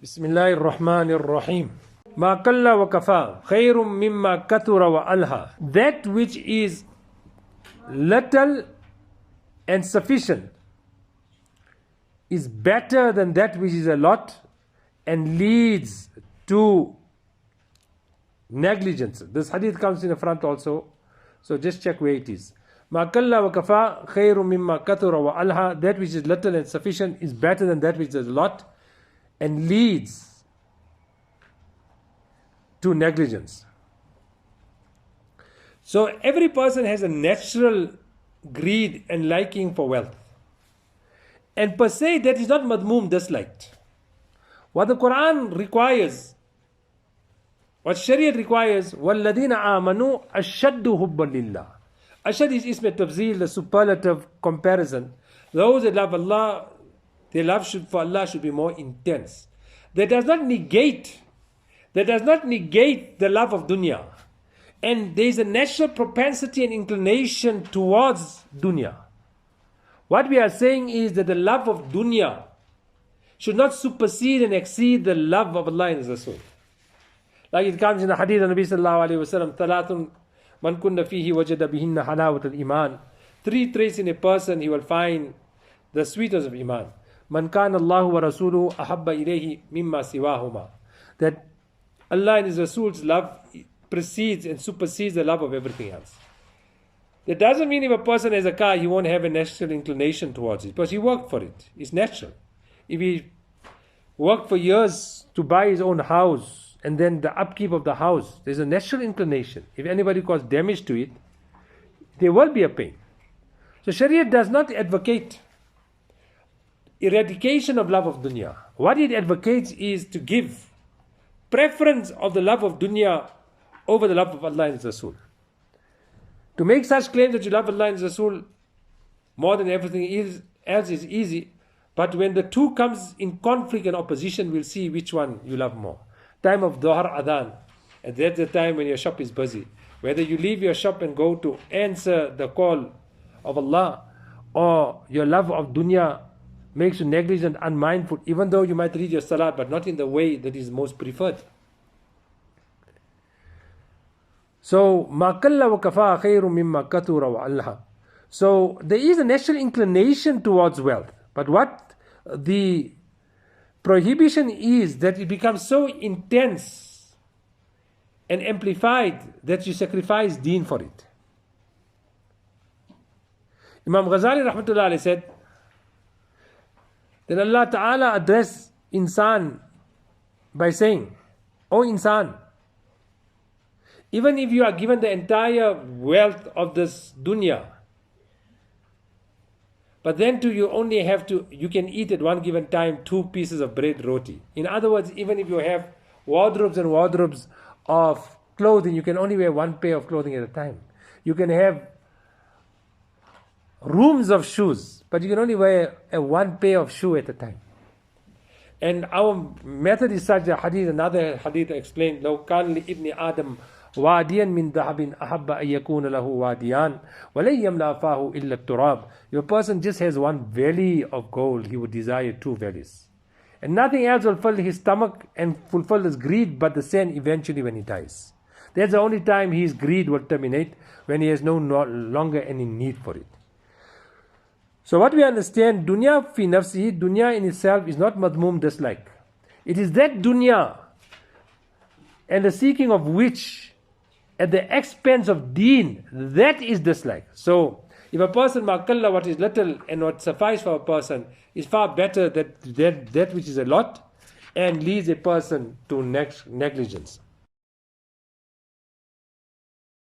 Bismillahir Rahmanir Rahim. Ma kalla wa kafa khairum mimma kathura wa alha. That which is little and sufficient is better than that which is a lot and leads to negligence. This hadith comes in the front also, so just check where it is. Ma kalla wa kafa khairum mimma kathura wa alha. That which is little and sufficient is better than that which is a lot and leads to negligence. So every person has a natural greed and liking for wealth. And per se, that is not madmoom, disliked. What the Quran requires, what Shariat requires, وَالَّذِينَ آمَنُوا أَشَّدُّ حُبًّا لِلَّهِ. Ashad is ism tafzeel, the superlative comparison. Those that love Allah, their love for Allah should be more intense. That does not negate the love of dunya. And there is a natural propensity and inclination towards dunya. What we are saying is that the love of dunya should not supersede and exceed the love of Allah and His Rasul. Like it comes in the hadith of Nabi sallallahu alayhi wa sallam, Talatun man kunna fihi wajada bihinna halawat al-iman. 3 traits in a person he will find the sweetness of iman. Man kana Allahu wa rasuluhu ahabba ilayhi mimma siwahuma. That Allah and His Rasul's love precedes and supersedes the love of everything else. That doesn't mean if a person has a car, he won't have a natural inclination towards it, because he worked for it. It's natural. If he worked for years to buy his own house and then the upkeep of the house, there's a natural inclination. If anybody caused damage to it, there will be a pain. So Sharia does not advocate eradication of love of dunya. What it advocates is to give preference of the love of dunya over the love of Allah and His Rasul. To make such claims that you love Allah and His Rasul more than everything else is easy, but when the two comes in conflict and opposition, we'll see which one you love more. Time of Dhuhr Adhan, and that's the time when your shop is busy. Whether you leave your shop and go to answer the call of Allah, or your love of dunya makes you negligent, unmindful, even though you might read your salat, but not in the way that is most preferred. So, ma kalla wa kafa khairum mimma kathura wa alha. So, there is a natural inclination towards wealth. But what the prohibition is that it becomes so intense and amplified that you sacrifice deen for it. Imam Ghazali rahmatullah alayhi said that Allah Ta'ala addressed insan by saying, O insan, even if you are given the entire wealth of this dunya, but then you only have you can eat at one given time 2 pieces of bread roti. In other words, even if you have wardrobes and wardrobes of clothing, you can only wear 1 pair of clothing at a time. You can have rooms of shoes, but you can only wear 1 pair of shoe at a time. And our method is such a hadith, another hadith explained, لو كان لابن آدم واديا من ذهب أحب أن يكون له واديان ولن يملأ فاه إلا التراب. If a person just has 1 valley of gold, he would desire 2 valleys. And nothing else will fill his stomach and fulfill his greed but the sand eventually when he dies. That's the only time his greed will terminate, when he has no longer any need for it. So what we understand, dunya fi nafsihi, dunya in itself is not madmoom, dislike. It is that dunya and the seeking of which at the expense of deen, that is dislike. So if a person makalla what is little and what suffice for a person is far better than that which is a lot and leads a person to negligence.